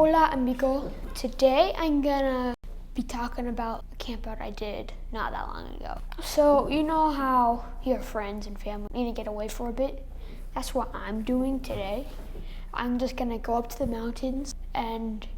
Hola amigo. Today I'm gonna be talking about a campout I did not that long ago. So you know how your friends and family need to get away for a bit? That's what I'm doing today. I'm just gonna go up to the mountains and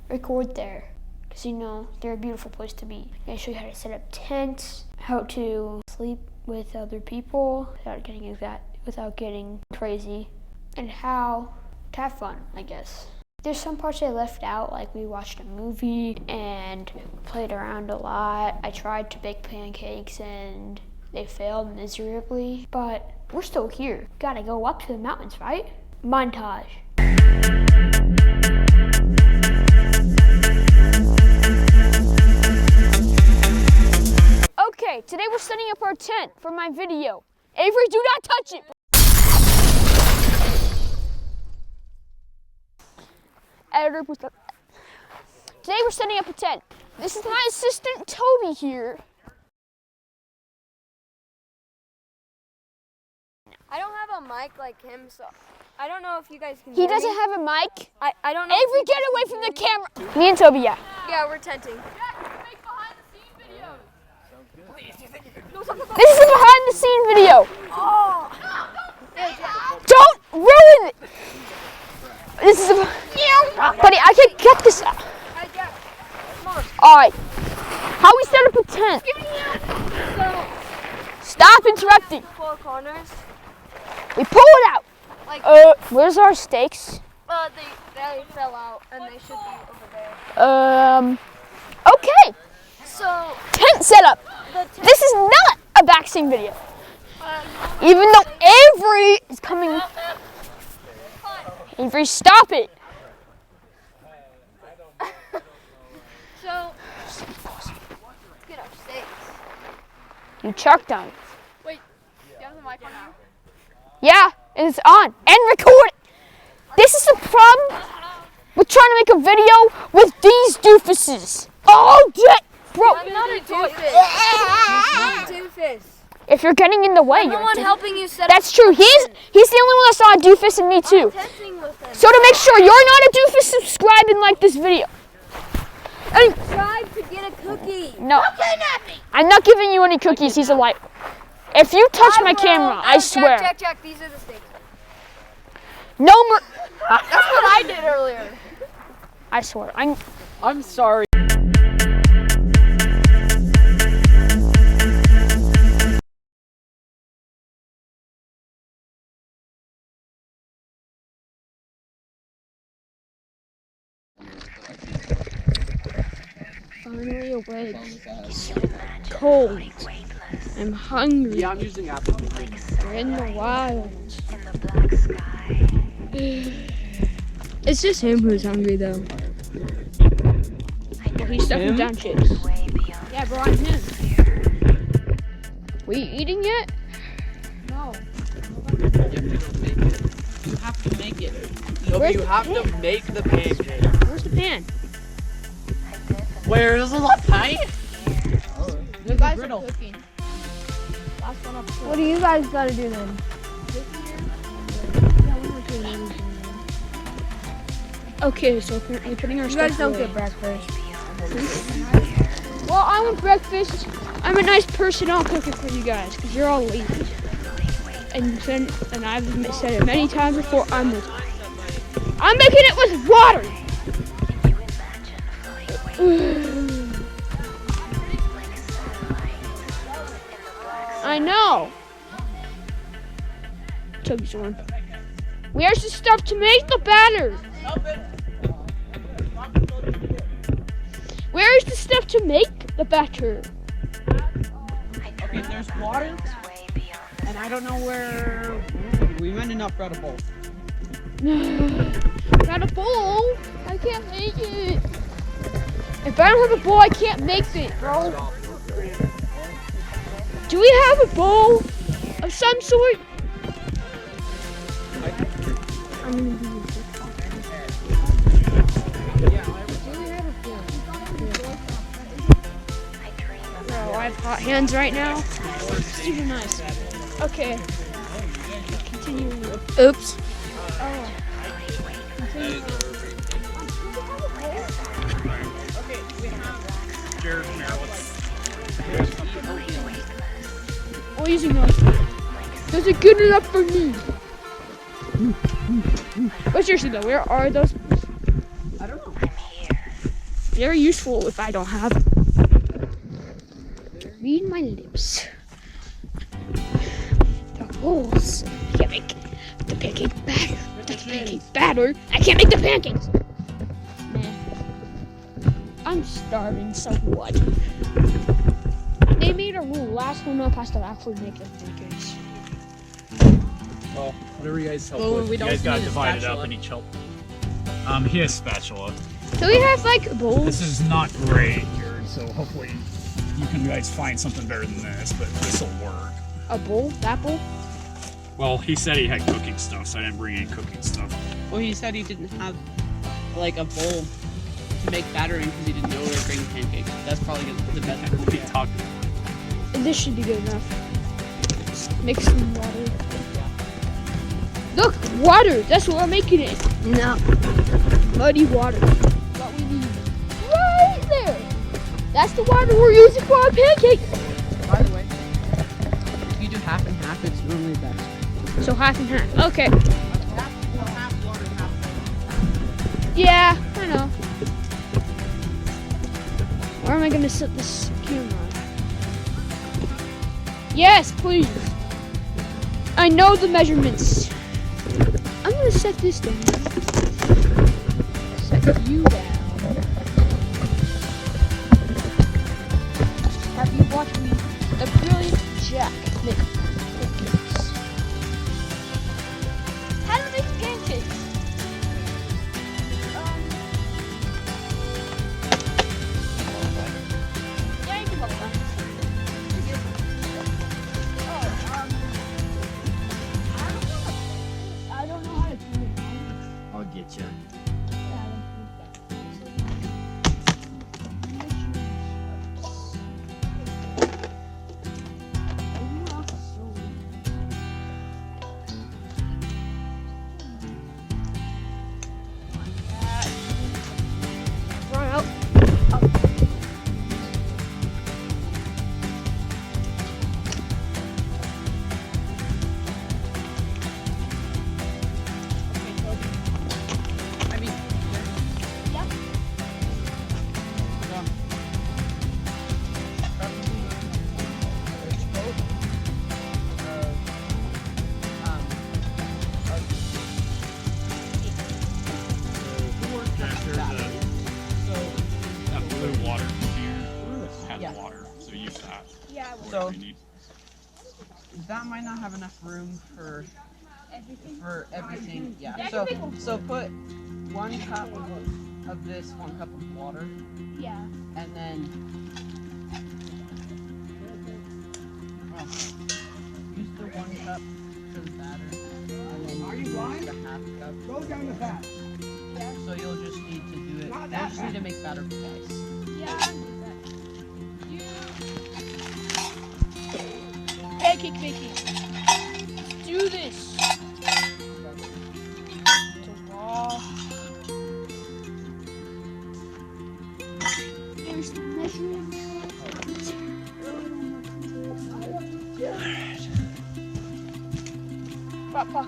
record there. Because you know, they're a beautiful place to be. I'm gonna show you how to set up tents, how to sleep with other people without getting crazy, and how to have fun, I guess. There's some parts I left out, like we watched a movie and played around a lot. I tried to bake pancakes and they failed miserably, but we're still here. Gotta go up to the mountains, right? Montage. Okay, today we're setting up our tent for my video. Avery, do not touch it! Today we're setting up a tent. This is my assistant Toby here. I don't have a mic like him, so I don't know if you guys can He hear doesn't me. have a mic. I don't know. Avery, get away from the camera. Me and Toby, yeah. Yeah, we're tenting. This is a behind the scene video. Oh. Don't ruin it. This is a... Buddy, I can get this out. Alright. How we set up a tent? So, Stop interrupting. 4 corners. We pull it out. Like, where's our stakes? they fell out and they should be over there. Okay. So, Tent setup. This is not a backseat video. Even though Avery is coming. Avery, stop it. So, let's get our stakes. You chucked on it. Wait, do you have the mic on you? Yeah, it's on and recorded. This is the problem with trying to make a video with these doofuses. Oh, bro. I'm not a doofus. I'm not a doofus. If you're getting in the way, I'm the you're one helping you set That's up. true. He's the only one that's not a doofus, and me too. I'm tenting with him. So to make sure you're not a doofus, subscribe and like this video. And Tried to get a cookie. no, I'm not giving you any cookies. He's a light. If you touch my camera, I swear. Jack, these are the stakes. No more. That's what I did earlier. I swear. I'm sorry. Finally awake. Cold. I'm hungry. Yeah, I'm using Apple. We're in the wild. It's just him who's hungry though. Well, he's stuffing down chips. Yeah, bro, I'm him. We eating yet? No. You have to make it. No, but you have to make the pancake. Where's the pan? Where is the pan? You guys are cooking. What do you guys gotta do then? Okay, so apparently putting our stuff away. breakfast. Well, I want breakfast. I'm a nice person. I'll cook it for you guys because you're all lazy. And I've said it many times before. I'm making it with water. I know. Toby's one. Where's the stuff to make the batter? Where is the stuff to make the batter? Okay, there's water, and I don't know where. We might not got a bowl. Got a bowl? I can't make it. If I don't have a bowl, I can't make it, bro. Do we have a bowl of some sort? I'm gonna do this. Bro, I have hot hands right now. Super nice. Okay. Continue. Oops. Oh. Continue. squeezing those. Is it good enough for me? But seriously though, where are those? I don't know. Very useful if I don't have. Read my lips. The holes. I can't make the pancake batter. The pancake batter. I can't make the pancakes. Man, I'm starving. So what? They made a rule. Last one up has to actually make the pancakes. Well, whatever you guys help Well, with, we you don't guys got need a divided spatula. up and each help. He has spatula. So we have like bowls. This is not great here, so hopefully you can guys find something better than this, but this will work. A bowl? That bowl? Well, he said he had cooking stuff, so I didn't bring any cooking stuff. Well, he said he didn't have like a bowl to make batter in because he didn't know we were bringing pancakes. That's probably the best we He can talked. This should be good enough. Mix some water. Look, water. That's what we're making it. No. Muddy water. What we need. Right there. That's the water we're using for our pancake. By the way, if you do half and half, it's normally best. So half and half. Okay. Half water, half. Yeah, I know. Where am I gonna set this camera? Yes, please. I know the measurements. I'm gonna set this down. Set you down. Have you watched me, the brilliant Jack, make pancakes? How to make pancakes? Yeah, you can talk about it. I don't know how to do it. I'll get you. Run out. I mean, Yep. That blue water container had Yeah. water, so use that. Yeah. So- Whatever you need. that might not have enough room for everything. Yeah. Yeah, I So can make one. so put 1 cup of this, 1 cup of water, Yeah. and then well, use the 1 cup for the batter, and then use the half cup. Go down the fat. So you'll just need to do it. You'll just need to make batter twice. Yeah, I do that. Pancake making. Let's do this. There's the measurement. Papa.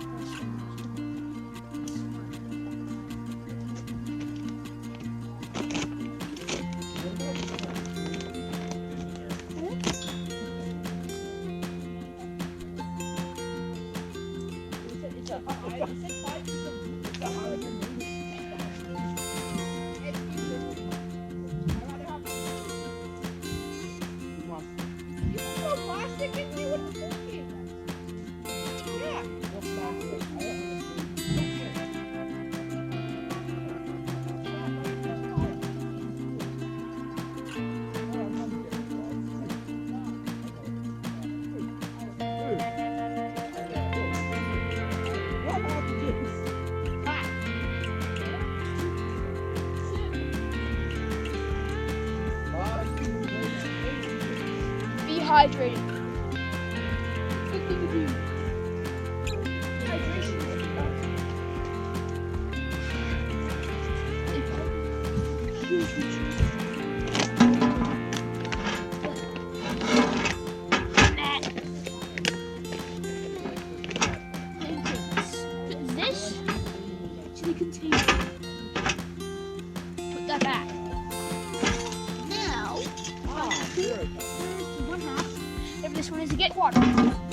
Be hydrated. Good thing to do. Hydration. this one is to get water.